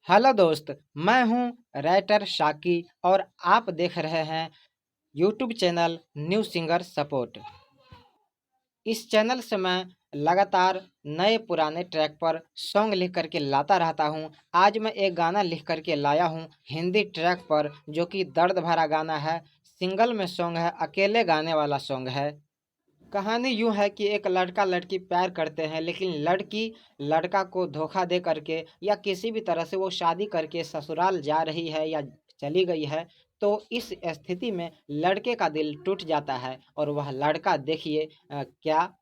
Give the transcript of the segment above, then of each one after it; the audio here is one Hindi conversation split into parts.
हेलो दोस्त, मैं हूं राइटर शाकी और आप देख रहे हैं YouTube channel new singer support. इस चैनल से मैं लगातार नए पुराने ट्रैक पर सॉन्ग लिख करके लाता रहता हूं। आज मैं एक गाना लिख करके लाया हूं हिंदी ट्रैक पर, जो कि दर्द भरा गाना है। सिंगल में सॉन्ग है, अकेले गाने वाला सॉन्ग है। कहानी यूं है कि एक लड़का लड़की प्यार करते हैं, लेकिन लड़की लड़का को धोखा दे करके या किसी भी तरह से वो शादी करके ससुराल जा रही है या चली गई है। तो इस स्थिति में लड़के का दिल टूट जाता है और वह लड़का देखिए क्या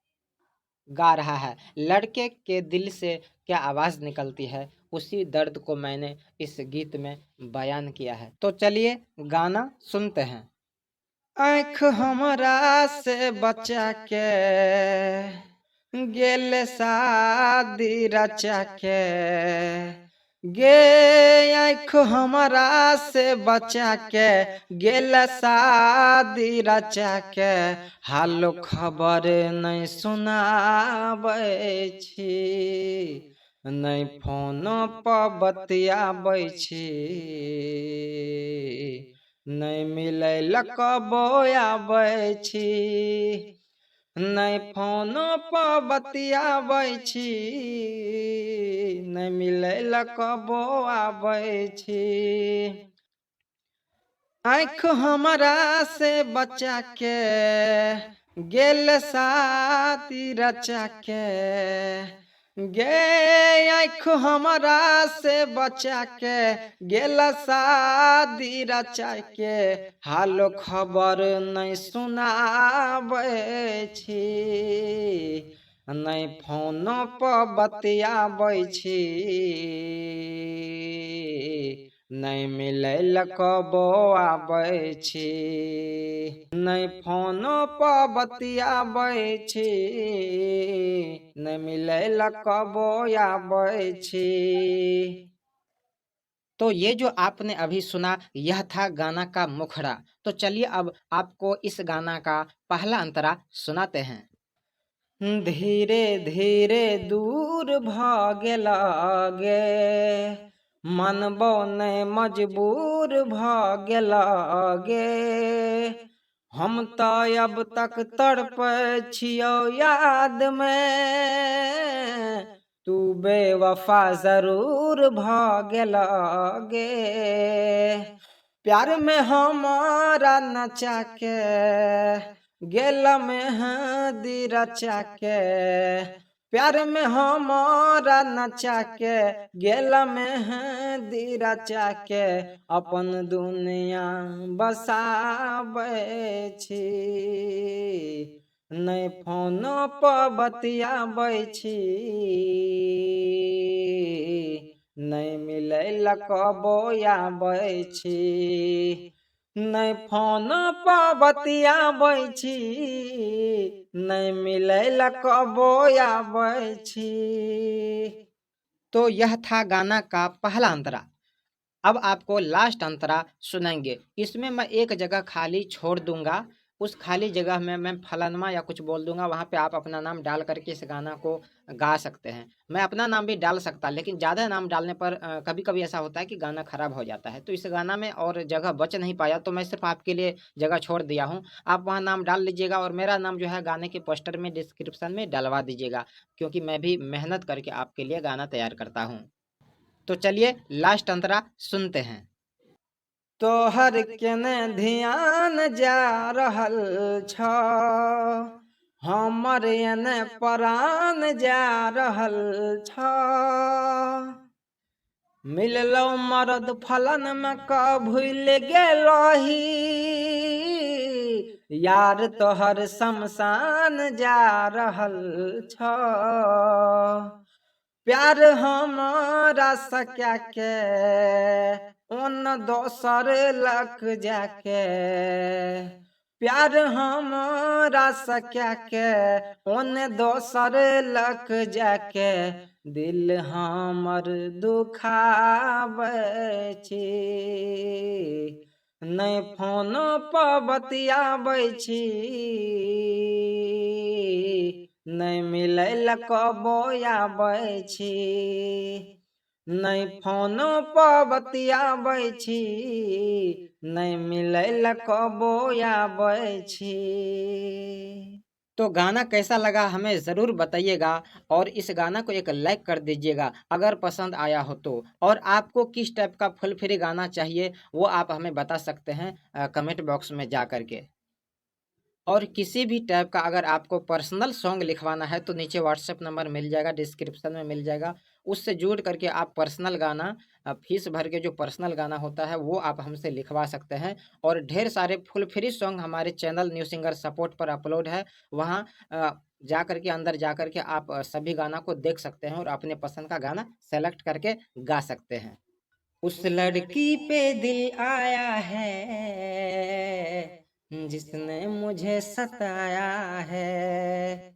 गा रहा है। लड़के के दिल से क्या आवाज़ निकलती है, उसी दर्द को मैंने इस गीत में बयान किया है। तो चलिए गाना सुनते हैं। आँख हमरा से बचा के गेल शादी रचा के, गे आँख हमरा से बचा के गेल शादी रचा के, हालो खबर नहीं सुनाबै छी, नहीं फोनो पर बतियाबै छी, नहीं मिलै लकबो आबै छी, नहीं फोनो पर बतियाबै छी, नहीं मिलै लकबो आबै छी। आँख हमरा से बचा के गेल साथी रचा के, गे आँख हमरा से बचा के गेल शादी रचा के, हालो खबर नहीं सुनाबै छी, नहीं फोनो पर बतियाबै छी, नहीं मिलै लकबो आबै छी, नहीं फोनो पर बतियाबै छी, नहीं मिलै लकबो आबै छी। तो ये जो आपने अभी सुना, यह था गाना का मुखड़ा। तो चलिए अब आपको इस गाना का पहला अंतरा सुनाते हैं। धीरे धीरे दूर भागे लागे, मनबो ने मजबूर भागे लागे, हम तो अब तक तड़प छियो याद में, तू बेवफा जरूर भागे लागे, प्यार में हमारा नचा के गेल मेहंदी रचा के, प्यार में हमारा नचा के गेल मेहंदी रचा के, अपन दुनिया बसाबै छी, नहीं फोनो पर बतियाबै छी, नहीं मिलै लकबो आबै छी, नहीं फोन पर बतियाबै छी, नहीं मिलै लकबो आबै छी। तो यह था गाना का पहला अंतरा। अब आपको लास्ट अंतरा सुनेंगे। इसमें मैं एक जगह खाली छोड़ दूंगा, उस खाली जगह में मैं फलानमा या कुछ बोल दूंगा, वहाँ पे आप अपना नाम डाल करके इस गाना को गा सकते हैं। मैं अपना नाम भी डाल सकता, लेकिन ज़्यादा नाम डालने पर कभी कभी ऐसा होता है कि गाना खराब हो जाता है। तो इस गाना में और जगह बच नहीं पाया, तो मैं सिर्फ आपके लिए जगह छोड़ दिया हूँ। आप वहाँ नाम डाल लीजिएगा और मेरा नाम जो है गाने के पोस्टर में डिस्क्रिप्शन में डलवा दीजिएगा, क्योंकि मैं भी मेहनत करके आपके लिए गाना तैयार करता हूँ। तो चलिए लास्ट अंतरा सुनते हैं। तोहर केने ध्यान जा रहल छ, हमर एने प्राण जा रहल छ, मिललो मरद फलन में क भूल गेलही, यार तोहर शमशान जा रहल छ, प्यार हमारा सका के उन दोसर लक जाके, प्यार हमारा सका के उन दोसर लक जाके, दिल हमर दुखाबै छी, नहीं फोनो पर बतियाबै छी, नहीं मिलै लकबो आबै छी, नहीं फोनो पर बतियाबै छी, नहीं मिलै ला कबो आबै छी। तो गाना कैसा लगा हमें ज़रूर बताइएगा और इस गाना को एक लाइक कर दीजिएगा अगर पसंद आया हो तो। और आपको किस टाइप का फुल फ्री गाना चाहिए वो आप हमें बता सकते हैं कमेंट बॉक्स में जा कर के। और किसी भी टाइप का अगर आपको पर्सनल सॉन्ग लिखवाना है तो नीचे व्हाट्सएप नंबर मिल जाएगा, डिस्क्रिप्शन में मिल जाएगा। उससे जुड़ करके आप पर्सनल गाना फीस भर के जो पर्सनल गाना होता है वो आप हमसे लिखवा सकते हैं। और ढेर सारे फुल फ्री सॉन्ग हमारे चैनल न्यू सिंगर सपोर्ट पर अपलोड है। वहाँ जा करके अंदर जा करके आप सभी गाना को देख सकते हैं और अपने पसंद का गाना सेलेक्ट करके गा सकते हैं। उस लड़की पे दिल आया है जिसने मुझे सताया है,